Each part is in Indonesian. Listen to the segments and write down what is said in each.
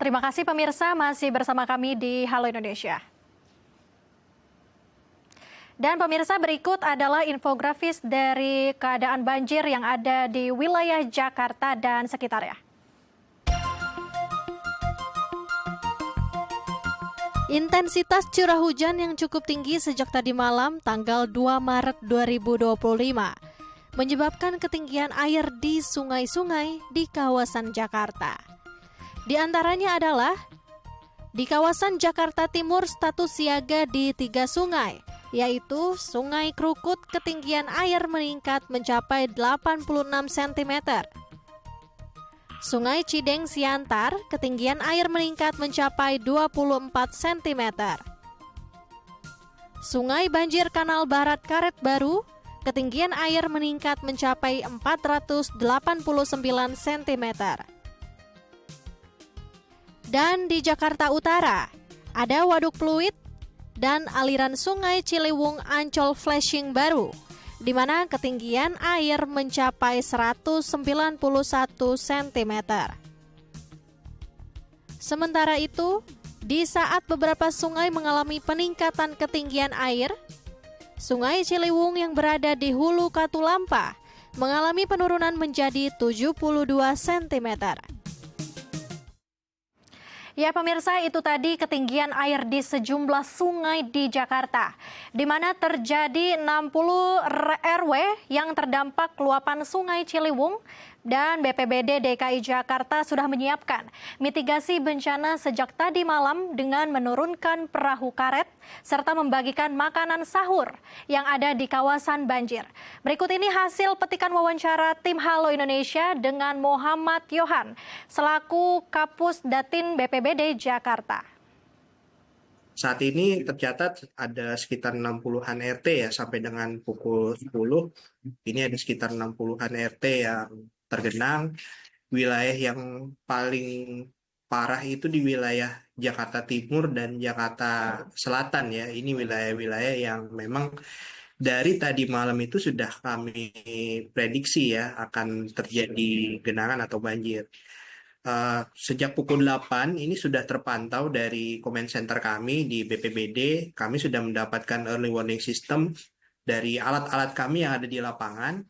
Terima kasih pemirsa masih bersama kami di Halo Indonesia. Dan pemirsa, berikut adalah infografis dari keadaan banjir yang ada di wilayah Jakarta dan sekitarnya. Intensitas curah hujan yang cukup tinggi sejak tadi malam tanggal 2 Maret 2025 menyebabkan ketinggian air di sungai-sungai di kawasan Jakarta. Di antaranya adalah di kawasan Jakarta Timur status siaga di 3 sungai, yaitu Sungai Krukut ketinggian air meningkat mencapai 86 cm. Sungai Cideng Siantar ketinggian air meningkat mencapai 24 cm. Sungai Banjir Kanal Barat Karet Baru ketinggian air meningkat mencapai 489 cm. Dan di Jakarta Utara, ada Waduk Pluit dan aliran Sungai Ciliwung Ancol Flashing Baru, di mana ketinggian air mencapai 191 cm. Sementara itu, di saat beberapa sungai mengalami peningkatan ketinggian air, Sungai Ciliwung yang berada di Hulu Katulampa mengalami penurunan menjadi 72 cm. Ya pemirsa, itu tadi ketinggian air di sejumlah sungai di Jakarta, di mana terjadi 60 RW yang terdampak luapan Sungai Ciliwung, dan BPBD DKI Jakarta sudah menyiapkan mitigasi bencana sejak tadi malam dengan menurunkan perahu karet serta membagikan makanan sahur yang ada di kawasan banjir. Berikut ini hasil petikan wawancara tim Halo Indonesia dengan Muhammad Yohan selaku Kapus Datin BPBD Jakarta. Saat ini tercatat ada sekitar 60-an RT ya, sampai dengan pukul 10. Ini ada sekitar 60-an RT yang tergenang. Wilayah yang paling parah itu di wilayah Jakarta Timur dan Jakarta Selatan ya. Ini wilayah-wilayah yang memang dari tadi malam itu sudah kami prediksi ya akan terjadi genangan atau banjir. Sejak pukul 8 ini sudah terpantau dari comment center kami di BPBD. Kami sudah mendapatkan early warning system dari alat-alat kami yang ada di lapangan.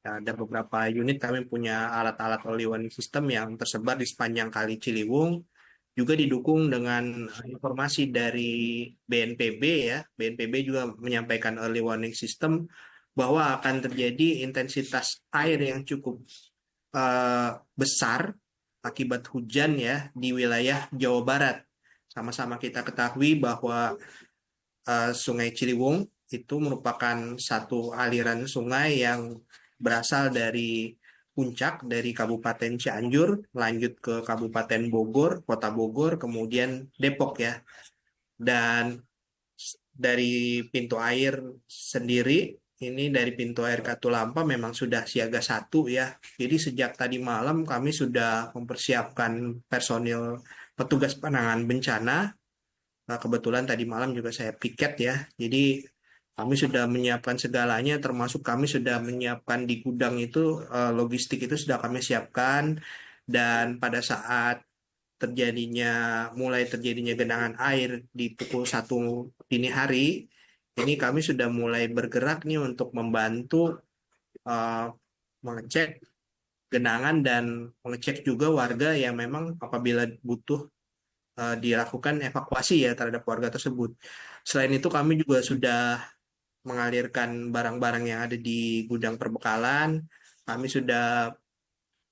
Ada beberapa unit kami punya alat-alat early warning system yang tersebar di sepanjang Kali Ciliwung. Juga didukung dengan informasi dari BNPB ya. BNPB juga menyampaikan early warning system bahwa akan terjadi intensitas air yang cukup besar akibat hujan ya di wilayah Jawa Barat. Sama-sama kita ketahui bahwa Sungai Ciliwung itu merupakan satu aliran sungai yang berasal dari puncak dari Kabupaten Cianjur, lanjut ke Kabupaten Bogor, Kota Bogor, kemudian Depok ya. Dan dari pintu air sendiri, ini dari pintu air Katulampa memang sudah siaga 1 ya. Jadi sejak tadi malam kami sudah mempersiapkan personil petugas penanganan bencana. Nah, kebetulan tadi malam juga saya piket ya. Jadi kami sudah menyiapkan segalanya, termasuk kami sudah menyiapkan di gudang itu, logistik itu sudah kami siapkan. Dan pada saat mulai terjadinya genangan air di pukul 1 dini hari, ini kami sudah mulai bergerak nih untuk membantu mengecek genangan dan mengecek juga warga yang memang apabila butuh dilakukan evakuasi ya terhadap warga tersebut. Selain itu kami juga sudah mengalirkan barang-barang yang ada di gudang perbekalan. Kami sudah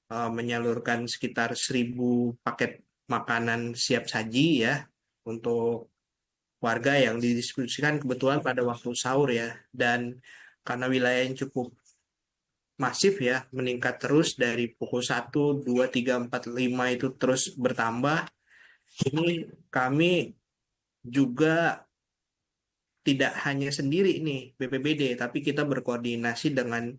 menyalurkan sekitar 1.000 paket makanan siap saji ya untuk warga yang didistribusikan kebetulan pada waktu sahur ya. Dan karena wilayah yang cukup masif ya, meningkat terus dari pukul 1, 2, 3, 4, 5 itu terus bertambah. Ini kami juga tidak hanya sendiri nih BPBD, tapi kita berkoordinasi dengan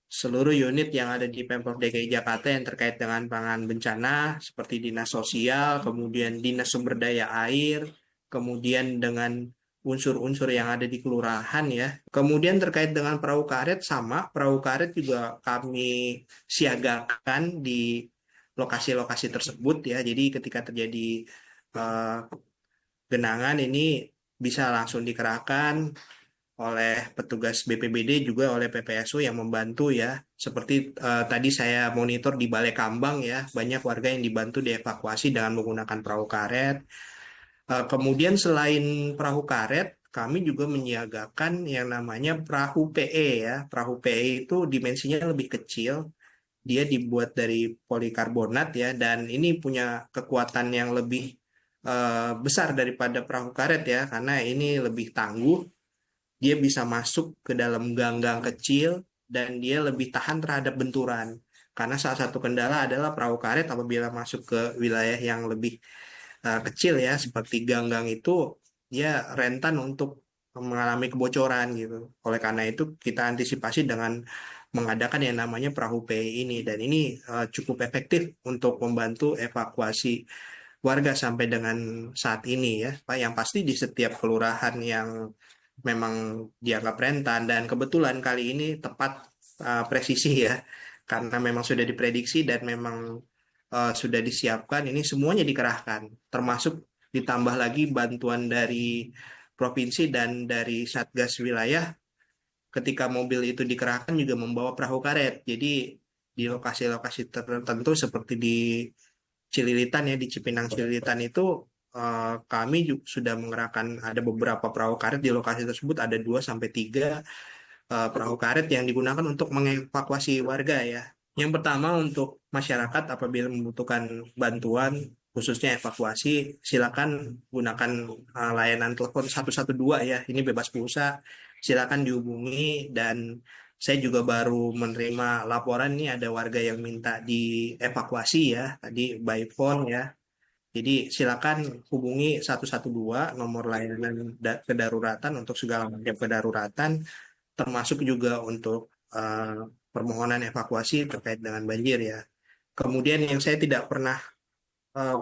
seluruh unit yang ada di Pemprov DKI Jakarta yang terkait dengan penanganan bencana seperti Dinas Sosial, kemudian Dinas Sumber Daya Air, kemudian dengan unsur-unsur yang ada di kelurahan ya. Kemudian terkait dengan perahu karet sama, perahu karet juga kami siagakan di lokasi-lokasi tersebut ya. Jadi ketika terjadi eh, genangan ini bisa langsung dikerahkan oleh petugas BPBD juga oleh PPSU yang membantu ya. Seperti tadi saya monitor di Balai Kambang ya, banyak warga yang dibantu dievakuasi dengan menggunakan perahu karet. Kemudian selain perahu karet, kami juga menyiagakan yang namanya perahu PE ya. Perahu PE itu dimensinya lebih kecil, dia dibuat dari polikarbonat ya, dan ini punya kekuatan yang lebih besar daripada perahu karet ya, karena ini lebih tangguh, dia bisa masuk ke dalam gang-gang kecil dan dia lebih tahan terhadap benturan. Karena salah satu kendala adalah perahu karet apabila masuk ke wilayah yang lebih kecil ya, seperti gang-gang itu, dia rentan untuk mengalami kebocoran gitu. Oleh karena itu kita antisipasi dengan mengadakan yang namanya perahu PI ini, dan ini cukup efektif untuk membantu evakuasi warga sampai dengan saat ini ya, Pak. Yang pasti di setiap kelurahan yang memang dianggap rentan, dan kebetulan kali ini tepat presisi ya, karena memang sudah diprediksi dan memang sudah disiapkan, ini semuanya dikerahkan, termasuk ditambah lagi bantuan dari provinsi dan dari Satgas wilayah. Ketika mobil itu dikerahkan juga membawa perahu karet. Jadi di lokasi-lokasi tertentu seperti di Cililitan ya, di Cipinang Cililitan itu kami juga sudah mengerahkan ada beberapa perahu karet di lokasi tersebut, ada 2 sampai 3 perahu karet yang digunakan untuk mengevakuasi warga ya. Yang pertama, untuk masyarakat apabila membutuhkan bantuan khususnya evakuasi, silakan gunakan layanan telepon 112 ya. Ini bebas pulsa. Silakan dihubungi, dan saya juga baru menerima laporan nih ada warga yang minta dievakuasi ya, tadi by phone ya. Jadi silakan hubungi 112, nomor layanan kedaruratan untuk segala macam kedaruratan, termasuk juga untuk permohonan evakuasi terkait dengan banjir ya. Kemudian yang saya tidak pernah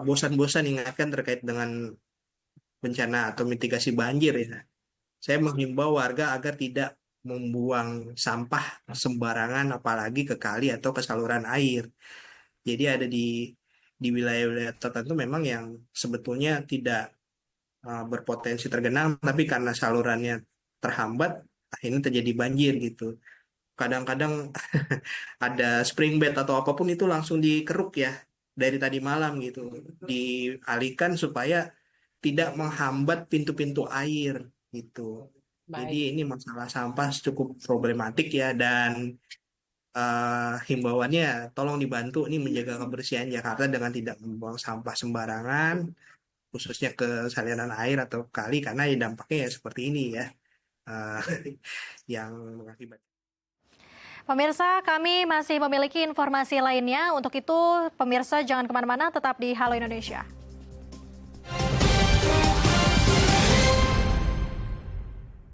bosan-bosan ingatkan terkait dengan bencana atau mitigasi banjir ya. Saya menghimbau warga agar tidak membuang sampah sembarangan, apalagi ke kali atau ke saluran air. Jadi ada di wilayah-wilayah tertentu memang yang sebetulnya tidak berpotensi tergenang, tapi karena salurannya terhambat, akhirnya terjadi banjir gitu. Kadang-kadang ada spring bed atau apapun itu langsung dikeruk ya dari tadi malam gitu, dialihkan supaya tidak menghambat pintu-pintu air gitu. Jadi Baik. ini masalah sampah cukup problematik ya, dan himbauannya tolong dibantu ini menjaga kebersihan Jakarta dengan tidak membuang sampah sembarangan, khususnya ke saluran air atau kali, karena ya dampaknya ya seperti ini ya, eh, yang mengakibatkan. Pemirsa, kami masih memiliki informasi lainnya. Untuk itu, pemirsa jangan kemana-mana, tetap di Halo Indonesia.